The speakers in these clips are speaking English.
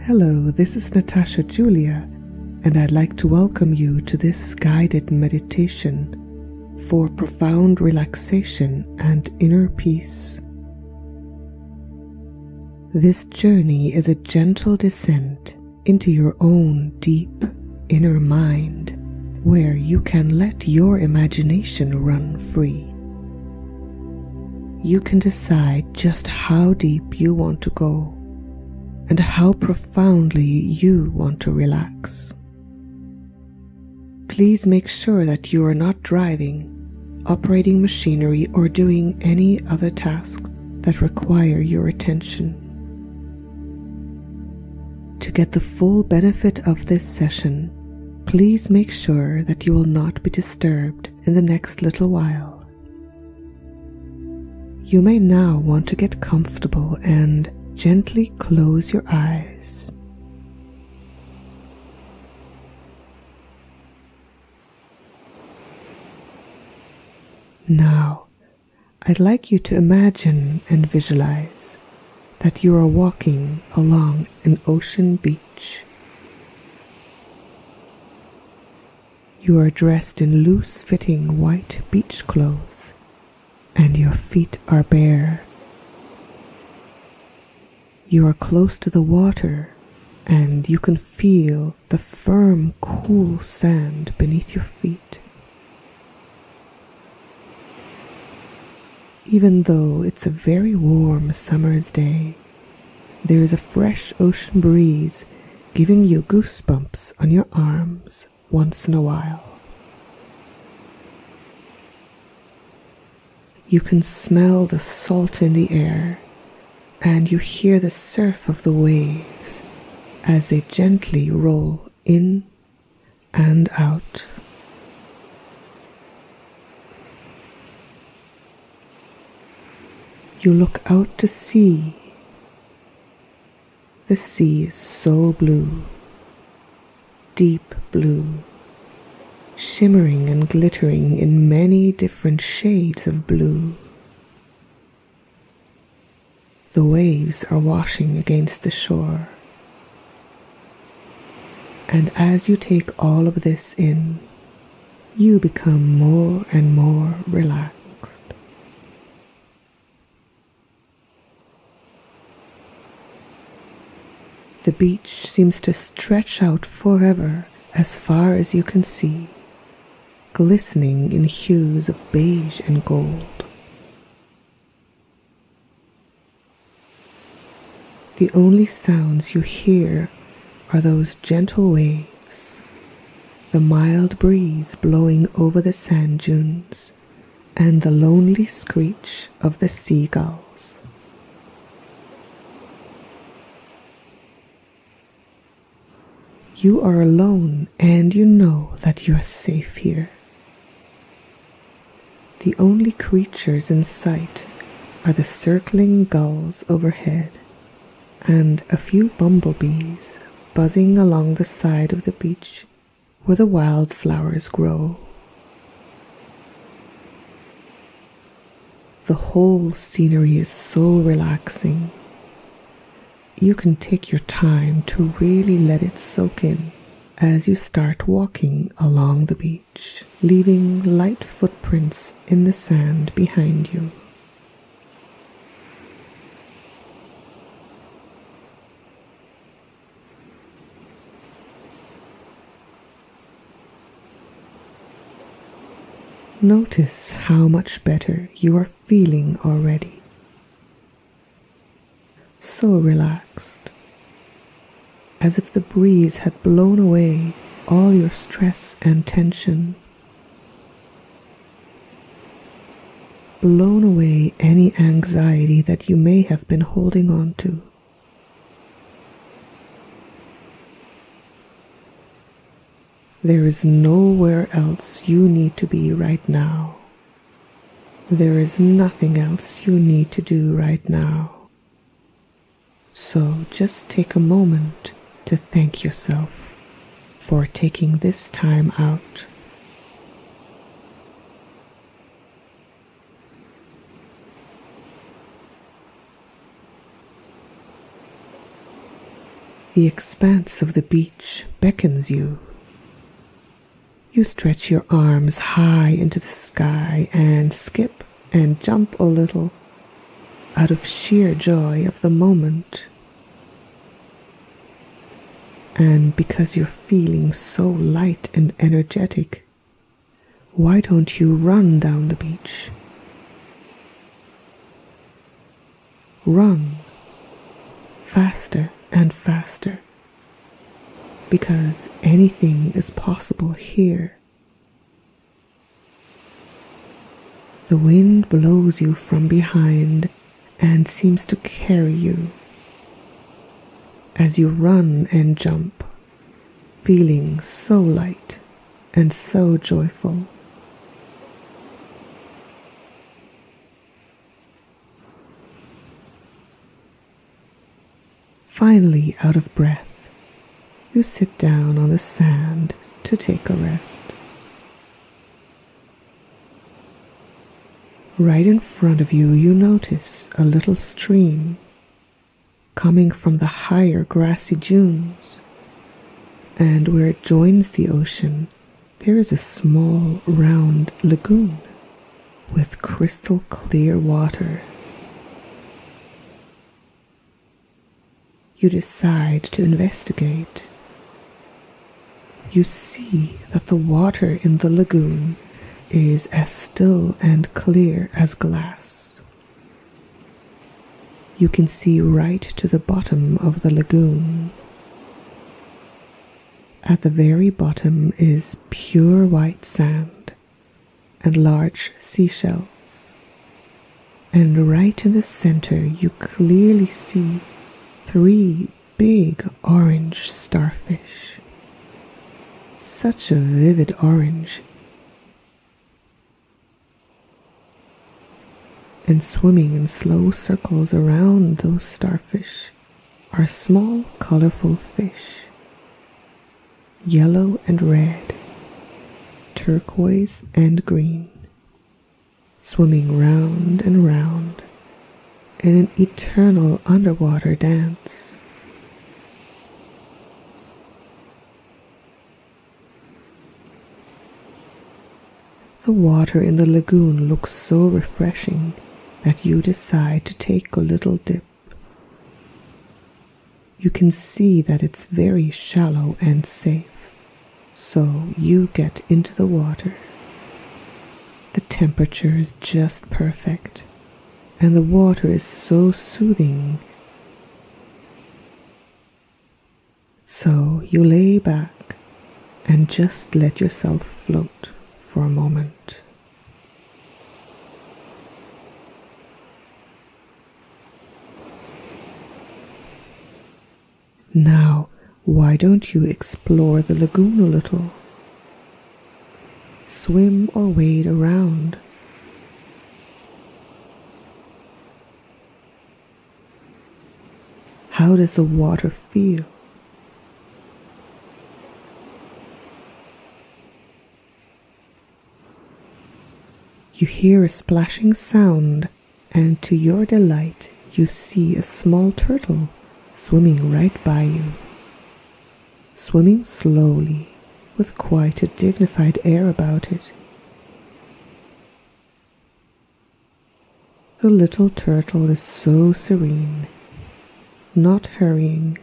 Hello, this is Natascha Julia, and I'd like to welcome you to this guided meditation for profound relaxation and inner peace. This journey is a gentle descent into your own deep inner mind, where you can let your imagination run free. You can decide just how deep you want to go and how profoundly you want to relax. Please make sure that you are not driving, operating machinery, or doing any other tasks that require your attention. To get the full benefit of this session, please make sure that you will not be disturbed in the next little while. You may now want to get comfortable and gently close your eyes. Now, I'd like you to imagine and visualize that you are walking along an ocean beach. You are dressed in loose-fitting white beach clothes, and your feet are bare. You are close to the water, and you can feel the firm, cool sand beneath your feet. Even though it's a very warm summer's day, there is a fresh ocean breeze giving you goosebumps on your arms once in a while. You can smell the salt in the air, and you hear the surf of the waves as they gently roll in and out. You look out to sea. The sea is so blue, deep blue, shimmering and glittering in many different shades of blue. The waves are washing against the shore. And as you take all of this in, you become more and more relaxed. The beach seems to stretch out forever as far as you can see, glistening in hues of beige and gold. The only sounds you hear are those gentle waves, the mild breeze blowing over the sand dunes, and the lonely screech of the seagulls. You are alone, and you know that you are safe here. The only creatures in sight are the circling gulls overhead and a few bumblebees buzzing along the side of the beach where the wildflowers grow. The whole scenery is so relaxing. You can take your time to really let it soak in as you start walking along the beach, leaving light footprints in the sand behind you. Notice how much better you are feeling already. So relaxed, as if the breeze had blown away all your stress and tension, blown away any anxiety that you may have been holding on to. There is nowhere else you need to be right now. There is nothing else you need to do right now. So just take a moment to thank yourself for taking this time out. The expanse of the beach beckons you. You stretch your arms high into the sky and skip and jump a little out of sheer joy of the moment. And because you're feeling so light and energetic, why don't you run down the beach? Run faster and faster, because anything is possible here. The wind blows you from behind and seems to carry you as you run and jump, feeling so light and so joyful. Finally, out of breath, you sit down on the sand to take a rest. Right in front of you, you notice a little stream coming from the higher grassy dunes, and where it joins the ocean, there is a small round lagoon with crystal clear water. You decide to investigate. You see that the water in the lagoon is as still and clear as glass. You can see right to the bottom of the lagoon. At the very bottom is pure white sand and large seashells. And right in the center you clearly see 3 big orange starfish. Such a vivid orange. And swimming in slow circles around those starfish are small, colorful fish. Yellow and red, turquoise and green, swimming round and round in an eternal underwater dance. The water in the lagoon looks so refreshing that you decide to take a little dip. You can see that it's very shallow and safe, so you get into the water. The temperature is just perfect, and the water is so soothing. So you lay back and just let yourself float for a moment. Now, why don't you explore the lagoon a little? Swim or wade around. How does the water feel? You hear a splashing sound, and to your delight, you see a small turtle swimming right by you, swimming slowly with quite a dignified air about it. The little turtle is so serene, not hurrying,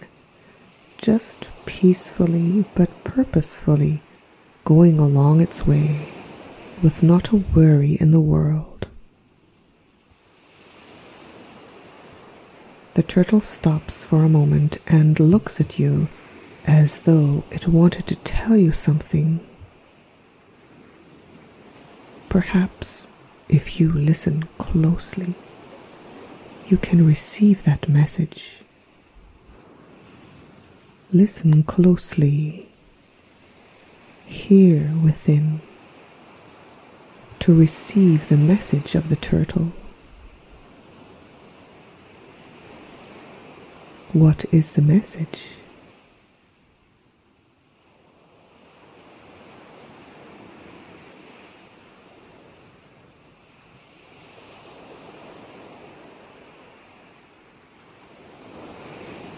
just peacefully but purposefully going along its way, with not a worry in the world. The turtle stops for a moment and looks at you as though it wanted to tell you something. Perhaps if you listen closely, you can receive that message. Listen closely, hear within, to receive the message of the turtle. What is the message?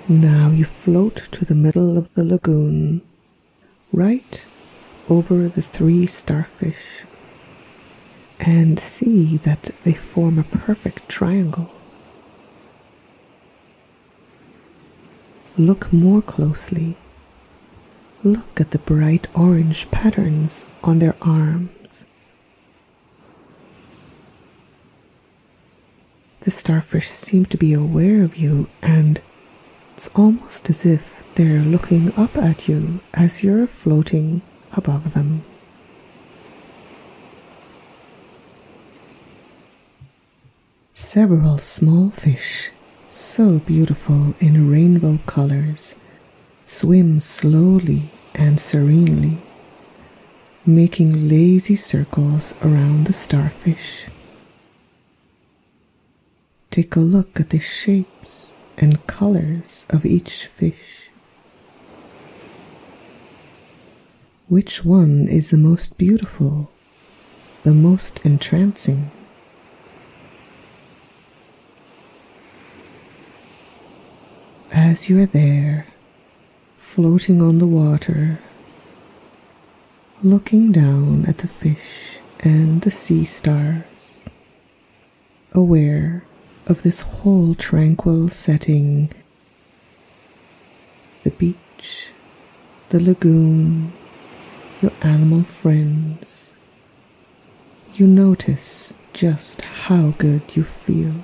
Now you float to the middle of the lagoon, right over the 3 starfish, and see that they form a perfect triangle. Look more closely. Look at the bright orange patterns on their arms. The starfish seem to be aware of you, and it's almost as if they're looking up at you as you're floating above them. Several small fish, so beautiful in rainbow colors, swim slowly and serenely, making lazy circles around the starfish. Take a look at the shapes and colors of each fish. Which one is the most beautiful, the most entrancing? As you are there, floating on the water, looking down at the fish and the sea stars, aware of this whole tranquil setting, the beach, the lagoon, your animal friends, you notice just how good you feel,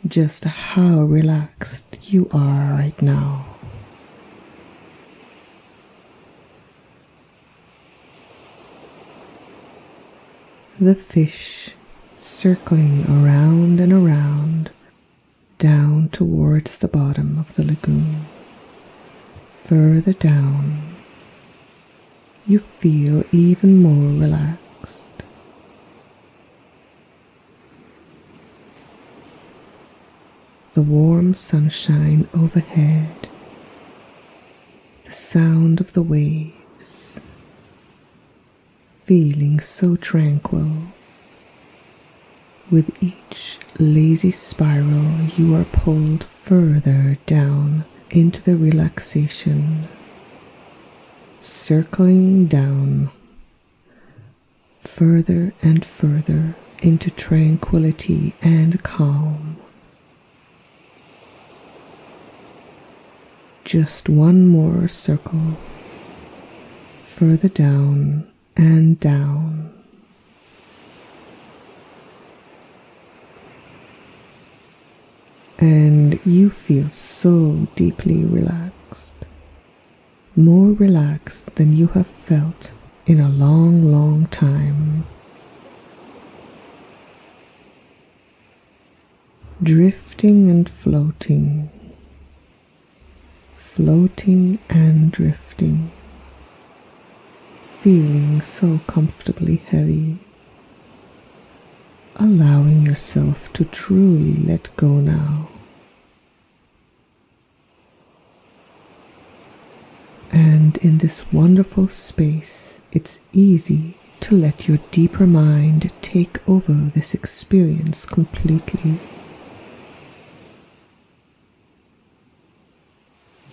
just how relaxed you are right now. The fish circling around and around, down towards the bottom of the lagoon. Further down, you feel even more relaxed. The warm sunshine overhead, the sound of the waves, feeling so tranquil. With each lazy spiral, you are pulled further down into the relaxation, circling down, further and further into tranquility and calm. Just one more circle, further down and down. And you feel so deeply relaxed, more relaxed than you have felt in a long, long time. Drifting and floating, floating and drifting, feeling so comfortably heavy, allowing yourself to truly let go now. And in this wonderful space, it's easy to let your deeper mind take over this experience completely.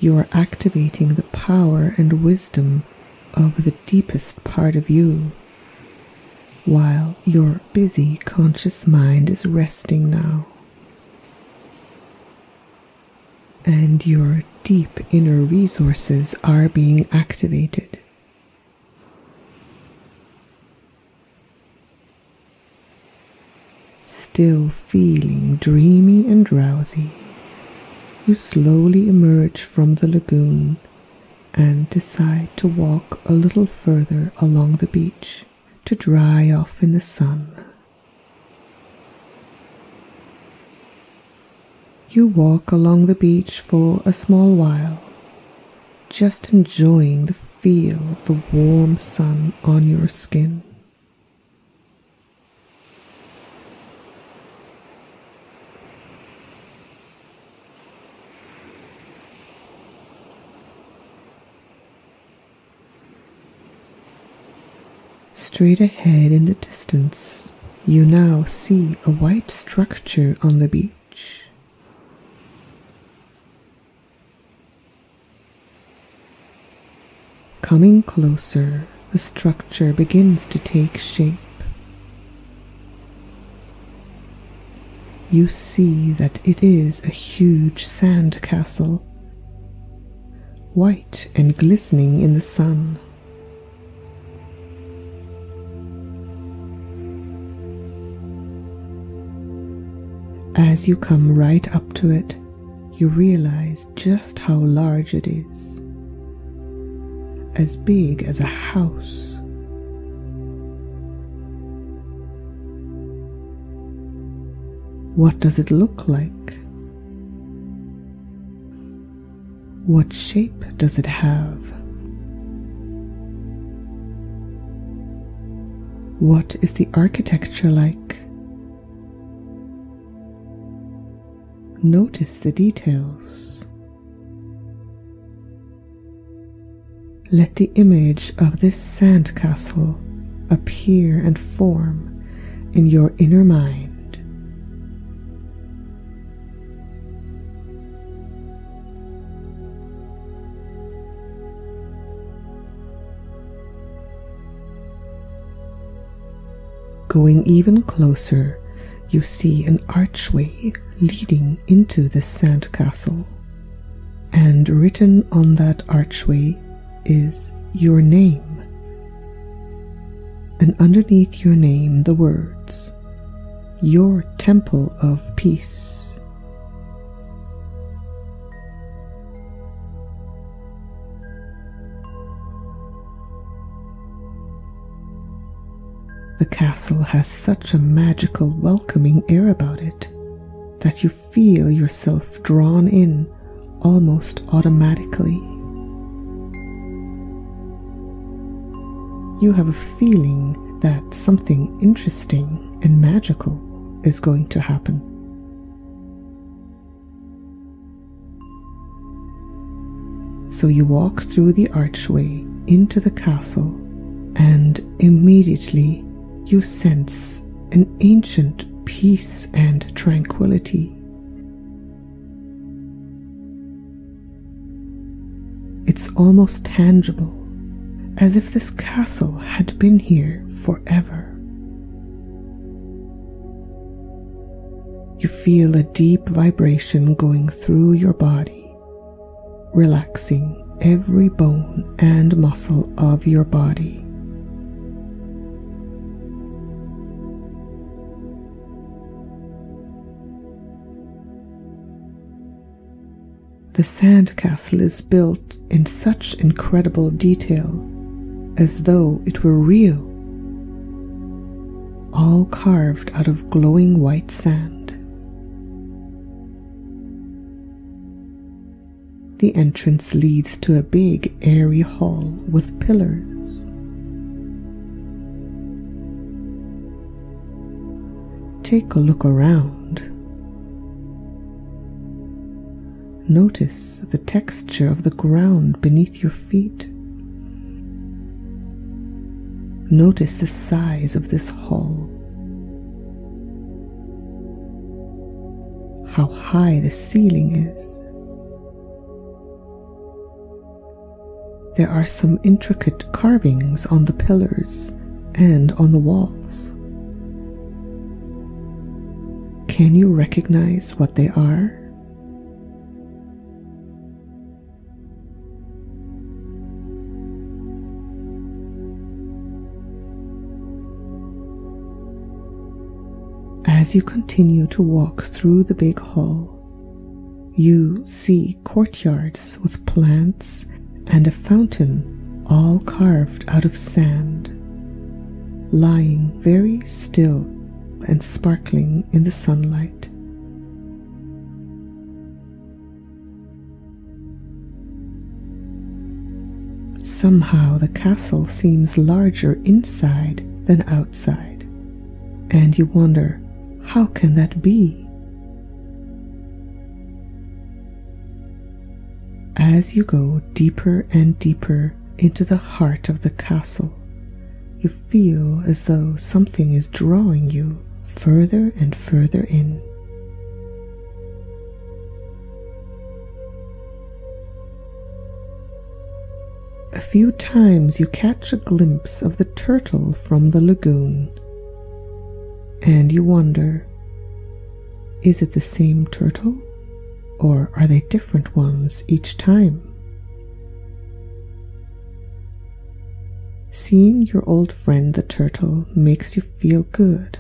You are activating the power and wisdom of the deepest part of you, while your busy conscious mind is resting now. And your deep inner resources are being activated. Still feeling dreamy and drowsy, you slowly emerge from the lagoon and decide to walk a little further along the beach to dry off in the sun. You walk along the beach for a small while, just enjoying the feel of the warm sun on your skin. Straight ahead in the distance, you now see a white structure on the beach. Coming closer, the structure begins to take shape. You see that it is a huge sandcastle, white and glistening in the sun. As you come right up to it, you realize just how large it is. As big as a house. What does it look like? What shape does it have? What is the architecture like? Notice the details. Let the image of this sandcastle appear and form in your inner mind. Going even closer, you see an archway leading into the sandcastle, and written on that archway is your name, and underneath your name the words, "Your Temple of Peace." The castle has such a magical, welcoming air about it that you feel yourself drawn in almost automatically. You have a feeling that something interesting and magical is going to happen. So you walk through the archway into the castle, and immediately you sense an ancient peace and tranquility. It's almost tangible, as if this castle had been here forever. You feel a deep vibration going through your body, relaxing every bone and muscle of your body. The sandcastle is built in such incredible detail, as though it were real, all carved out of glowing white sand. The entrance leads to a big, airy hall with pillars. Take a look around. Notice the texture of the ground beneath your feet. Notice the size of this hall. How high the ceiling is. There are some intricate carvings on the pillars and on the walls. Can you recognize what they are? As you continue to walk through the big hall, you see courtyards with plants and a fountain all carved out of sand, lying very still and sparkling in the sunlight. Somehow the castle seems larger inside than outside, and you wonder, how can that be? As you go deeper and deeper into the heart of the castle, you feel as though something is drawing you further and further in. A few times you catch a glimpse of the turtle from the lagoon, and you wonder, is it the same turtle, or are they different ones each time? Seeing your old friend the turtle makes you feel good.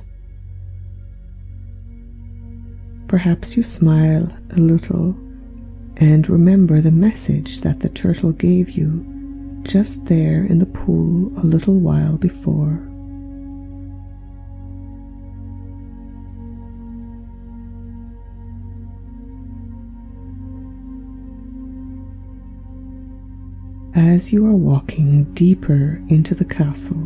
Perhaps you smile a little and remember the message that the turtle gave you just there in the pool a little while before. As you are walking deeper into the castle,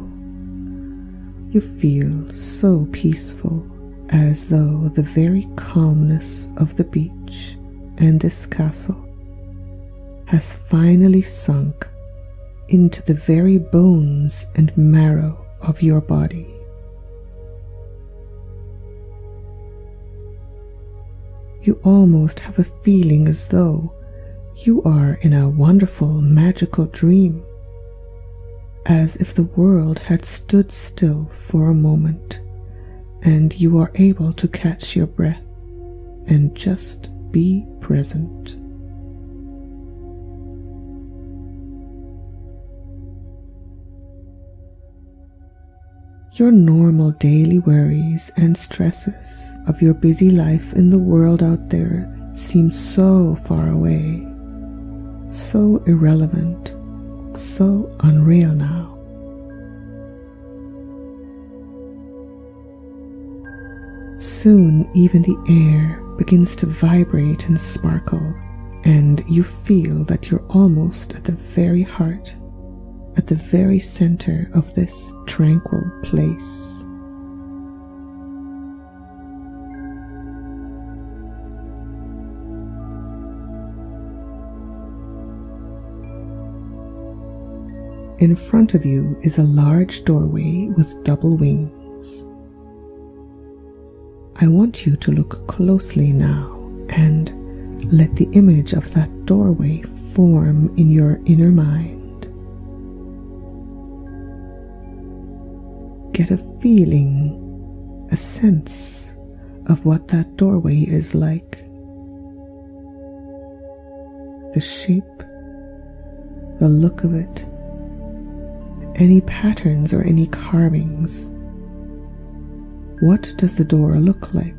you feel so peaceful, as though the very calmness of the beach and this castle has finally sunk into the very bones and marrow of your body. You almost have a feeling as though you are in a wonderful magical dream, as if the world had stood still for a moment and you are able to catch your breath and just be present. Your normal daily worries and stresses of your busy life in the world out there seem so far away, so irrelevant, so unreal now. Soon even the air begins to vibrate and sparkle, and you feel that you're almost at the very heart, at the very center of this tranquil place. In front of you is a large doorway with double wings. I want you to look closely now and let the image of that doorway form in your inner mind. Get a feeling, a sense of what that doorway is like. The shape, the look of it, any patterns or any carvings. What does the door look like?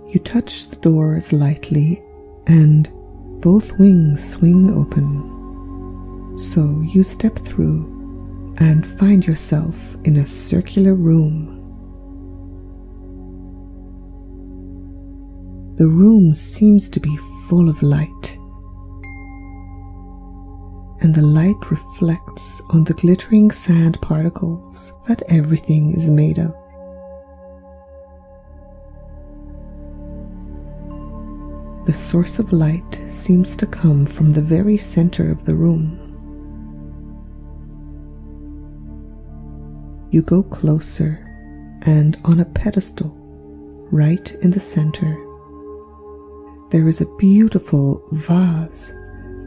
You touch the doors lightly and both wings swing open. So you step through and find yourself in a circular room. The room seems to be full of light, and the light reflects on the glittering sand particles that everything is made of. The source of light seems to come from the very center of the room. You go closer, and on a pedestal, right in the center, there is a beautiful vase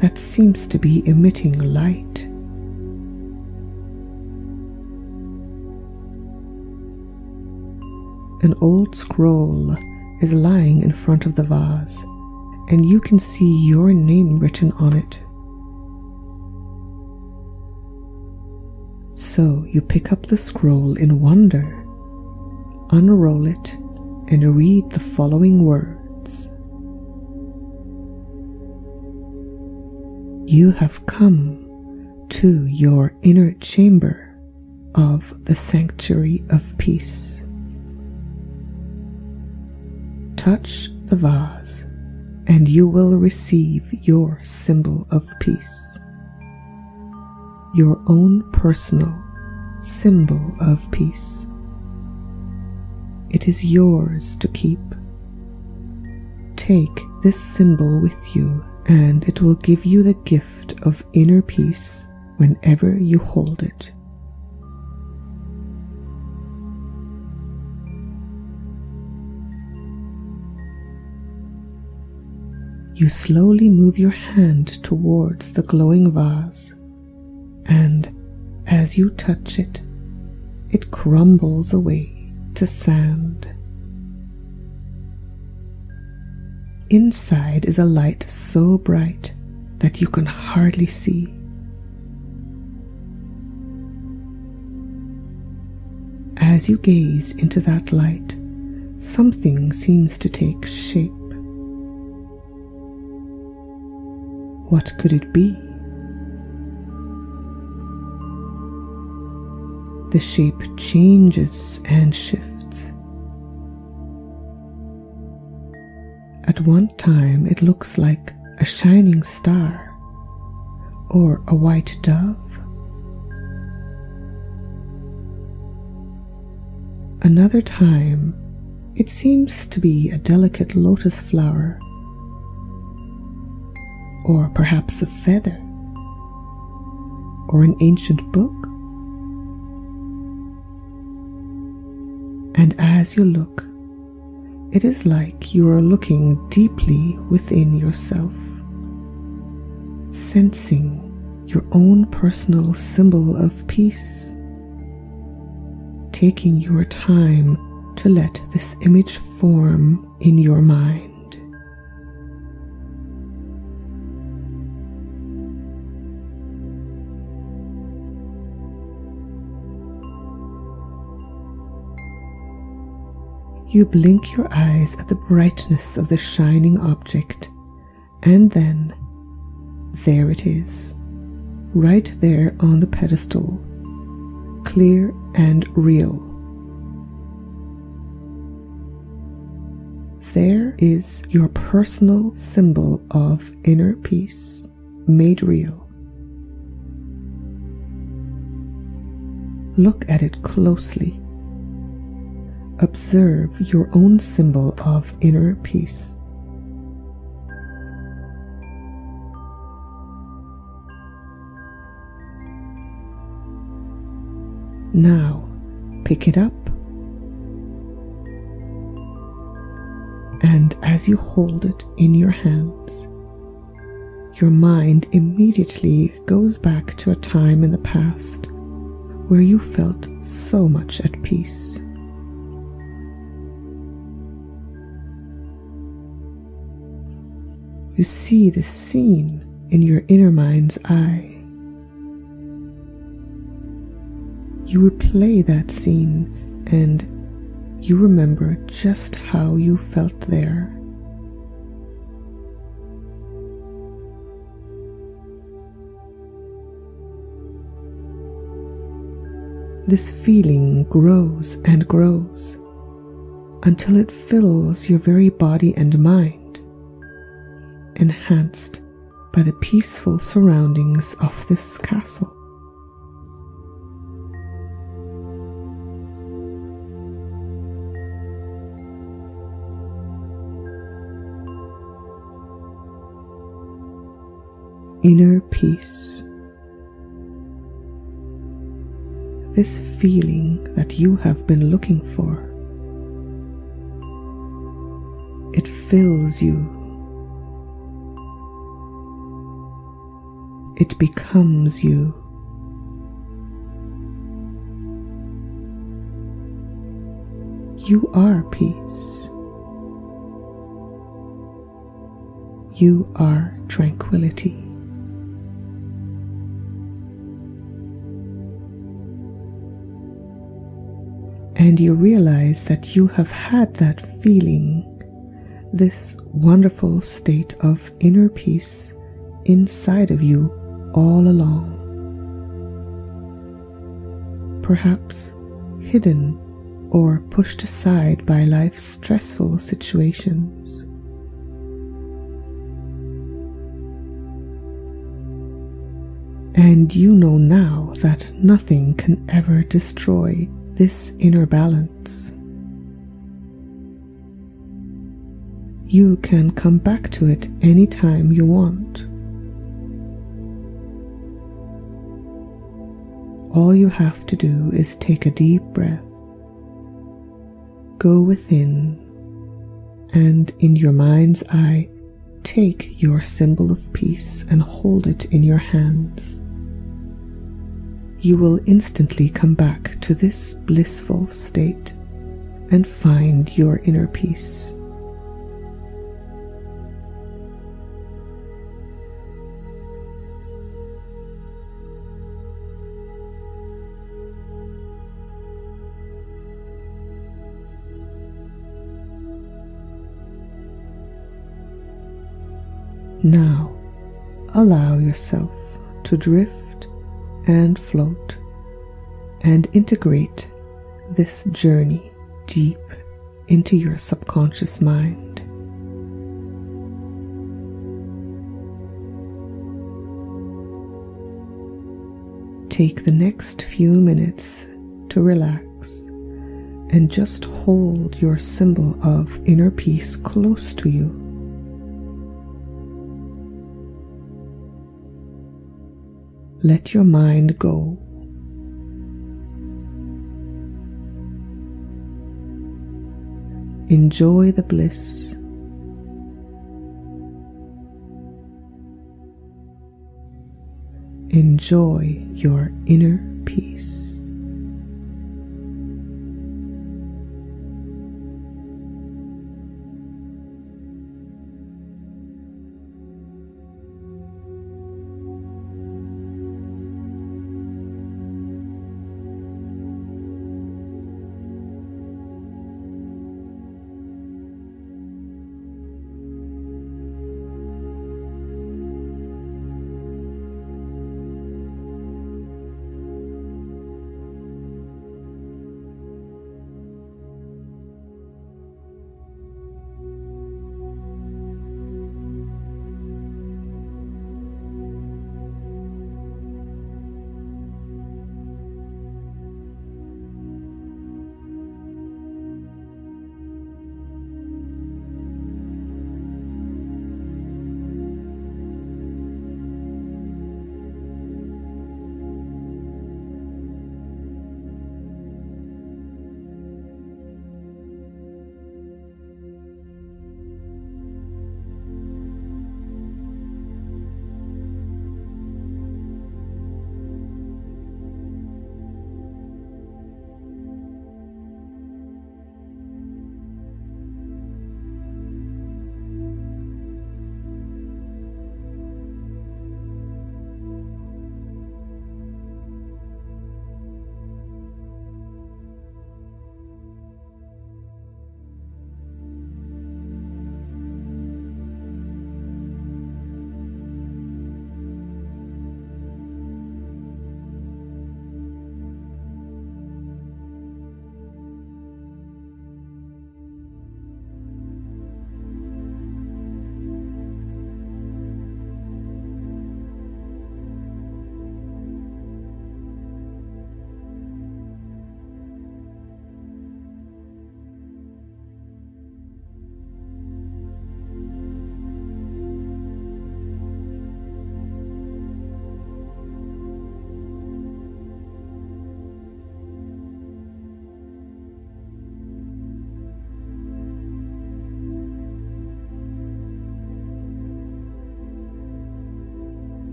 that seems to be emitting light. An old scroll is lying in front of the vase, and you can see your name written on it. So you pick up the scroll in wonder, unroll it, and read the following words. You have come to your inner chamber of the sanctuary of peace. Touch the vase, and you will receive your symbol of peace, your own personal symbol of peace. It is yours to keep. Take this symbol with you, and it will give you the gift of inner peace whenever you hold it. You slowly move your hand towards the glowing vase, and as you touch it, it crumbles away to sand. Inside is a light so bright that you can hardly see. As you gaze into that light, something seems to take shape. What could it be? The shape changes and shifts. At one time it looks like a shining star or a white dove. Another time it seems to be a delicate lotus flower, or perhaps a feather, or an ancient book. And as you look, it is like you are looking deeply within yourself, sensing your own personal symbol of peace, taking your time to let this image form in your mind. You blink your eyes at the brightness of the shining object, and then there it is, right there on the pedestal, clear and real. There is your personal symbol of inner peace, made real. Look at it closely. Observe your own symbol of inner peace. Now, pick it up, and as you hold it in your hands, your mind immediately goes back to a time in the past where you felt so much at peace. You see the scene in your inner mind's eye. You replay that scene and you remember just how you felt there. This feeling grows and grows until it fills your very body and mind, enhanced by the peaceful surroundings of this castle. Inner peace. This feeling that you have been looking for. It fills you. It becomes you. You are peace. You are tranquility. And you realize that you have had that feeling, this wonderful state of inner peace inside of you all along. Perhaps hidden or pushed aside by life's stressful situations. And you know now that nothing can ever destroy this inner balance. You can come back to it anytime you want. All you have to do is take a deep breath, go within, and in your mind's eye, take your symbol of peace and hold it in your hands. You will instantly come back to this blissful state and find your inner peace. Now, allow yourself to drift and float and integrate this journey deep into your subconscious mind. Take the next few minutes to relax and just hold your symbol of inner peace close to you. Let your mind go. Enjoy the bliss. Enjoy your inner peace.